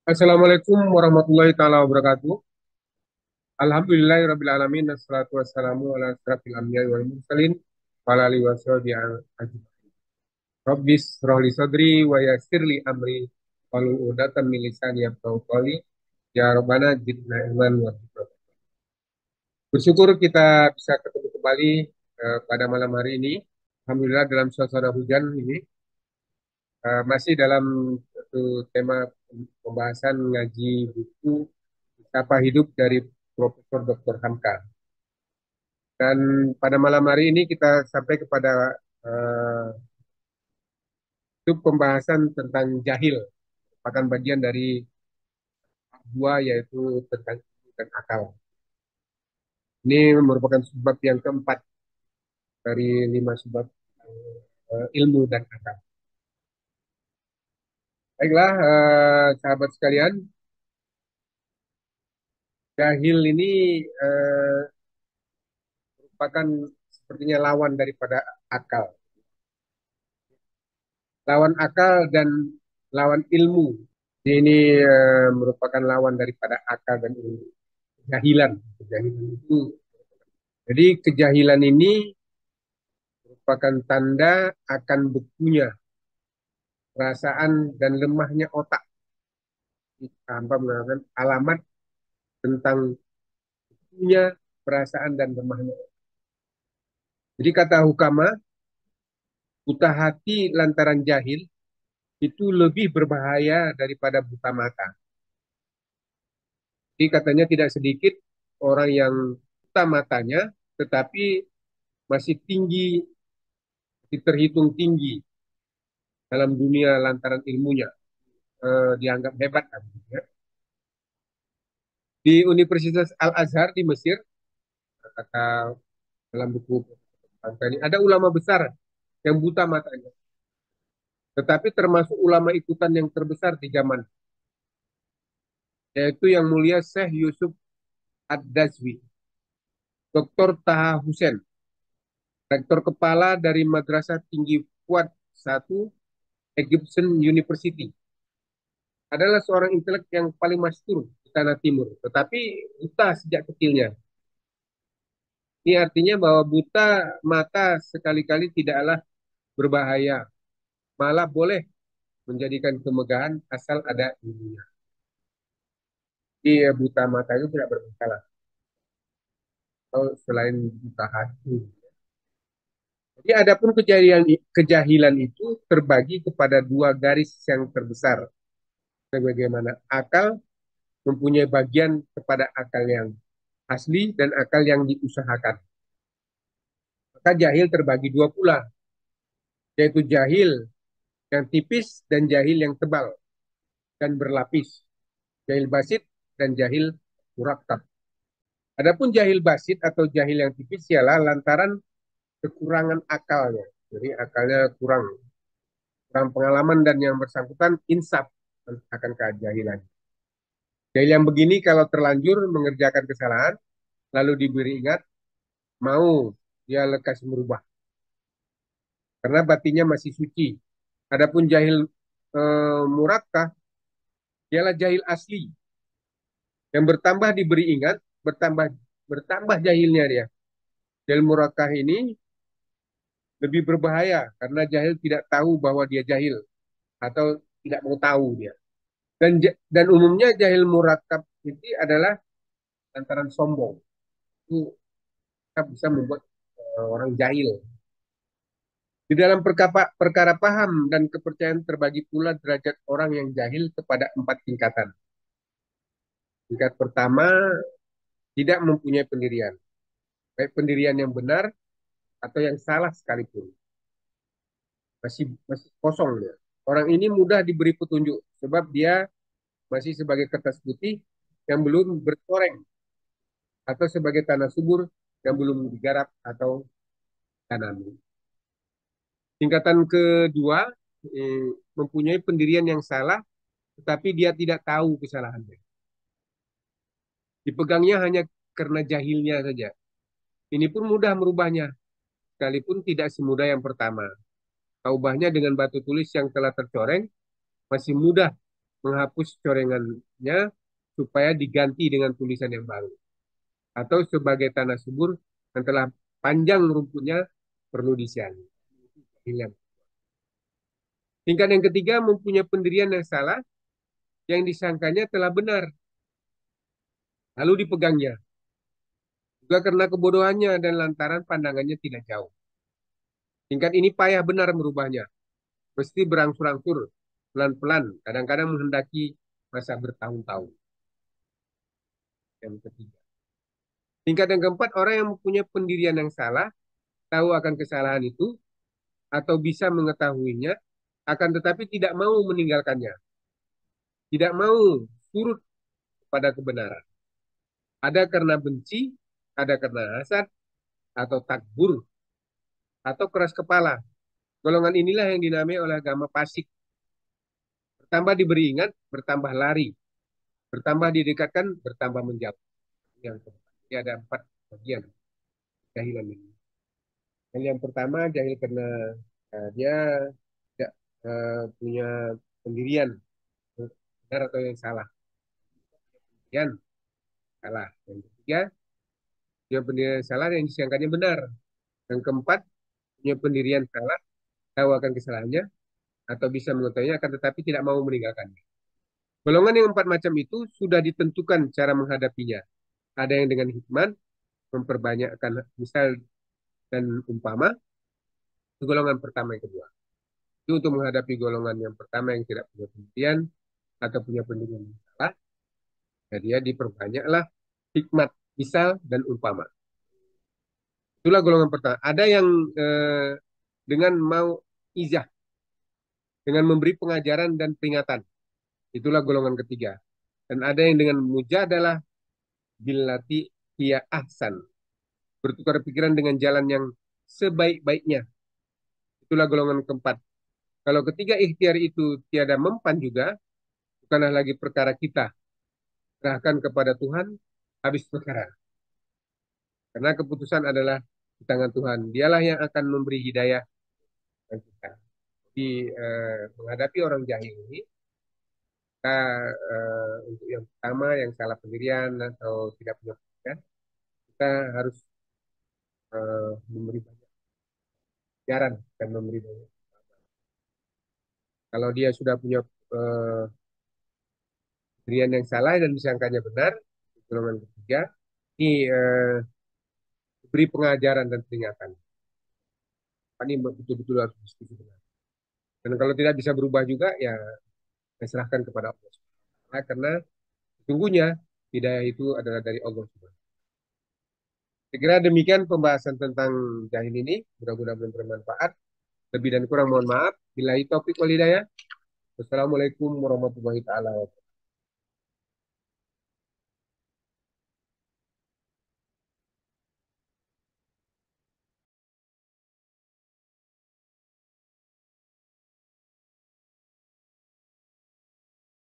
Assalamualaikum warahmatullahi taala wabarakatuh. Alhamdulillahirabbil alamin wassalatu wassalamu ala asyrafil anbiya'i wal mursalin wa ala alihi washabihi ajmain. Rabbis rohli sadri wa yassirli amri wahlul 'uqdatam min lisani yafqahu qawli. Ya Rabbana zidna ilman wa hikmah. Bersyukur kita bisa ketemu kembali pada malam hari ini. Alhamdulillah dalam suasana hujan ini masih dalam satu tema pembahasan ngaji buku Sapa Hidup dari Profesor Dr. Hamka. Dan pada malam hari ini kita sampai kepada eh, sub pembahasan tentang jahil, merupakan bagian dari dua yaitu tentang ilmu dan akal. Ini merupakan sebab yang keempat dari lima sebab ilmu dan akal. Baiklah, sahabat sekalian, jahil ini eh, merupakan sepertinya lawan daripada akal. Lawan akal dan lawan ilmu. Ini merupakan lawan daripada akal dan ilmu. Kejahilan. Kejahilan itu. Jadi kejahilan ini merupakan tanda akan bekunya perasaan dan lemahnya otak. Tanpa mengatakan alamat tentang bekunya perasaan dan lemahnya. Jadi kata hukama, buta hati lantaran jahil itu lebih berbahaya daripada buta mata. Jadi katanya tidak sedikit orang yang buta matanya tetapi masih tinggi, masih terhitung tinggi dalam dunia lantaran ilmunya, dianggap hebat kan, ya. Di Universitas Al-Azhar di Mesir, kata dalam buku ini, ada ulama besar yang buta matanya, tetapi termasuk ulama ikutan yang terbesar di zaman, yaitu yang mulia Syekh Yusuf Ad-Dazwi, Dr. Taha Hussein, rektor kepala dari Madrasah Tinggi Fuad I Egyptian University, adalah seorang intelek yang paling masyhur di tanah timur, tetapi buta sejak kecilnya. Ini artinya bahwa buta mata sekali-kali tidaklah berbahaya, malah boleh menjadikan kemegahan asal ada ilmunya. Jadi buta mata itu tidak bermasalah. Kalau selain buta hati. Jadi adapun kejahilan itu terbagi kepada dua garis yang terbesar. Sebagaimana akal mempunyai bagian kepada akal yang asli dan akal yang diusahakan. Maka jahil terbagi dua pula, yaitu jahil yang tipis dan jahil yang tebal dan berlapis. Jahil basit dan jahil murakkab. Adapun jahil basit atau jahil yang tipis ialah lantaran kekurangan akalnya. Jadi akalnya kurang, kurang pengalaman dan yang bersangkutan insaf akan kejahilan. Jahil yang begini kalau terlanjur mengerjakan kesalahan, lalu diberi ingat, mau dia lekas merubah. Karena batinnya masih suci. Adapun jahil murakkab ialah jahil asli yang bertambah diberi ingat, bertambah bertambah jahilnya dia. Jahil murakkab ini lebih berbahaya karena jahil tidak tahu bahwa dia jahil atau tidak mau tahu dia. Dan umumnya jahil murakkab ini adalah lantaran sombong. Itu bisa membuat orang jahil. Di dalam perkara paham dan kepercayaan terbagi pula derajat orang yang jahil kepada empat tingkatan. Tingkat pertama, tidak mempunyai pendirian. Baik pendirian yang benar atau yang salah sekalipun. Masih kosong dia. Orang ini mudah diberi petunjuk sebab dia masih sebagai kertas putih yang belum berkoreng atau sebagai tanah subur yang belum digarap atau tanami. Tingkatan kedua, mempunyai pendirian yang salah tetapi dia tidak tahu kesalahannya. Dipegangnya hanya karena jahilnya saja. Ini pun mudah merubahnya, sekalipun tidak semudah yang pertama. Ubahnya dengan batu tulis yang telah tercoreng masih mudah menghapus corengannya supaya diganti dengan tulisan yang baru. Atau sebagai tanah subur yang telah panjang rumputnya perlu disiani. Tingkat yang ketiga mempunyai pendirian yang salah yang disangkanya telah benar, lalu dipegangnya. Juga karena kebodohannya dan lantaran pandangannya tidak jauh. Tingkat ini payah benar merubahnya, mesti berangsur-angsur, pelan-pelan, kadang-kadang menghendaki masa bertahun-tahun. Yang ketiga. Tingkat yang keempat, orang yang mempunyai pendirian yang salah, tahu akan kesalahan itu, atau bisa mengetahuinya, akan tetapi tidak mau meninggalkannya. Tidak mau surut pada kebenaran. Ada karena benci, ada karena hasad, atau takbur, atau keras kepala. Golongan inilah yang dinamai oleh agama fasik. Bertambah diberi ingat, bertambah lari. Bertambah didekatkan, bertambah menjauh. Yang keempat. Ini ada 4 bagian jahilan ini. Yang pertama jahil karena dia tidak punya pendirian benar atau yang salah. Yang salah. Yang ketiga, punya pendirian yang salah yang disangkanya benar. Yang keempat, punya pendirian salah, tahu akan kesalahannya, atau bisa mengetahuinya, akan tetapi tidak mau meninggalkannya. Golongan yang 4 macam itu sudah ditentukan cara menghadapinya. Ada yang dengan hikmat, memperbanyakkan misal dan umpama, itu golongan pertama yang kedua. Itu untuk menghadapi golongan yang pertama yang tidak punya pendirian, atau punya pendirian yang salah, jadi dia diperbanyaklah hikmat, misal, dan umpama. Itulah golongan pertama. Ada yang eh, dengan mau izah, dengan memberi pengajaran dan peringatan. Itulah golongan ketiga. Dan ada yang dengan mujadalah billati hiya ahsan. Bertukar pikiran dengan jalan yang sebaik-baiknya. Itulah golongan keempat. Kalau ketiga ikhtiar itu tiada mempan juga, bukanlah lagi perkara kita. Serahkan kepada Tuhan, habis perkara. Karena keputusan adalah di tangan Tuhan. Dialah yang akan memberi hidayah bagi kita. Jadi menghadapi orang jahil ini, kita untuk yang pertama yang salah pendirian atau tidak punya pendidikan, kita harus memberi banyak ajaran dan memberi banyak. Kalau dia sudah punya eh, pendirian yang salah dan disangkanya benar, golongan ketiga, ini beri pengajaran dan peringatan. Ini betul-betul harus diskusi benar. Dan kalau tidak bisa berubah juga, ya saya serahkan kepada Allah. Karena sesungguhnya hidayah itu adalah dari Allah Subhanahu. Saya kira demikian pembahasan tentang jahil ini. Mudah-mudahan bermanfaat. Lebih dan kurang mohon maaf. Billahi taufiq wal hidayah. Wassalamualaikum warahmatullahi taala wabarakatuh.